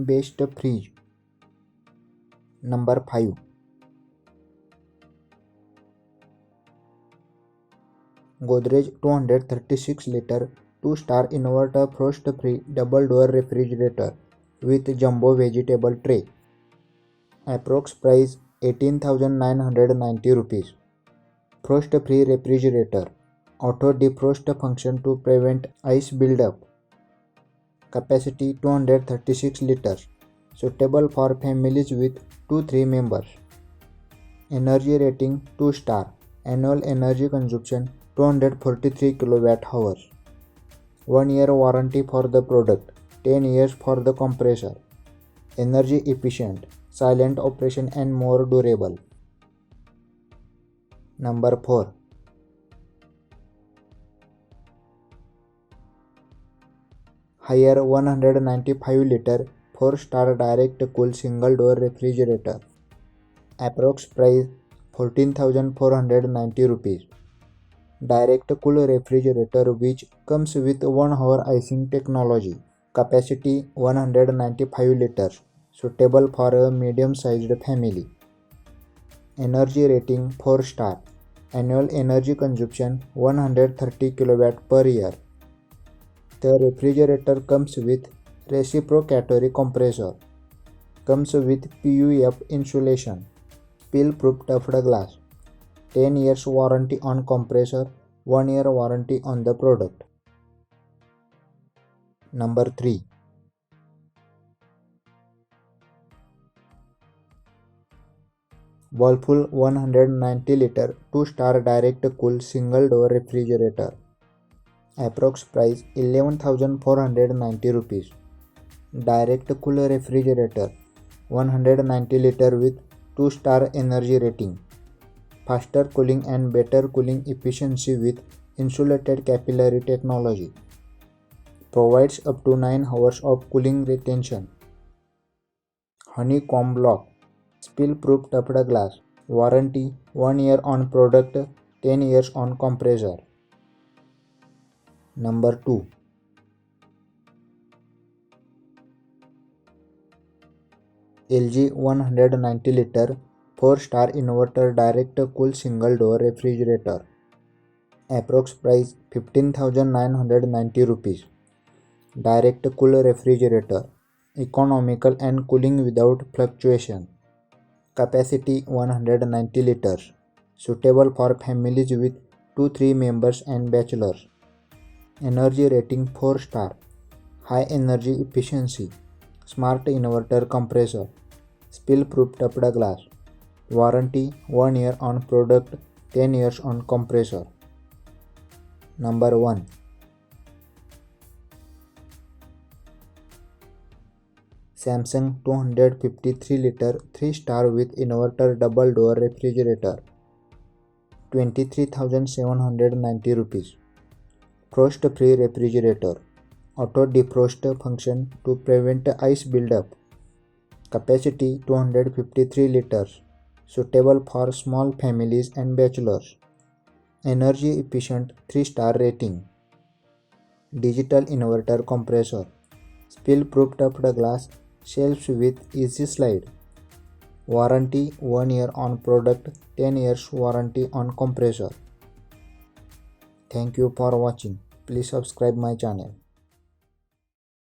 best fridge. Number 5. Godrej 236 liter 2-star inverter frost-free double-door refrigerator with jumbo vegetable tray. Approx price 18,990 rupees. Frost-free refrigerator. Auto defrost function to prevent ice buildup. Capacity 236 liters. Suitable for families with 2-3 members. Energy rating 2-star. Annual energy consumption 243 kWh. 1 year warranty for the product. 10 years for the compressor. Energy efficient, silent operation and more durable. Number 4. Haier 195 liter 4-star direct cool single door refrigerator. Approx price 14,490 rupees. Direct cool refrigerator which comes with 1 hour icing technology. Capacity 195 liters. Suitable for a medium-sized family. Energy rating 4-star. Annual energy consumption 130 kW per year. The refrigerator comes with reciprocatory compressor. Comes with PUF insulation. Spill-proof tufted glass. 10 years warranty on compressor. 1 year warranty on the product. Number 3. Whirlpool 190 liter 2-star direct cool single door refrigerator. Approx price 11,490 rupees. Direct cool refrigerator 190 liter with 2-star energy rating. Faster cooling and better cooling efficiency with insulated capillary technology. Provides up to 9 hours of cooling retention. Honeycomb lock. Spill-proof tufted glass. Warranty 1 year on product, 10 years on compressor. Number 2. LG 190 liter 4-star inverter direct cool single door refrigerator. Approx price 15,990 rupees. Direct cool refrigerator. Economical and cooling without fluctuation. Capacity 190 liters. Suitable for families with 2-3 members and bachelors. Energy rating 4-star. High energy efficiency. Smart inverter compressor. Spill-proof tufted glass. Warranty 1 year on product, 10 years on compressor. Number 1. Samsung 253 liter 3-star with inverter double door refrigerator. 23,790 rupees. Frost free refrigerator. Auto defrost function to prevent ice buildup. Capacity 253 liters. Suitable for small families and bachelors. Energy efficient 3-star rating. Digital inverter compressor. Spill-proof tufted glass. Shelves with easy slide. Warranty 1 year on product, 10 years warranty on compressor. Thank you for watching. Please subscribe my channel.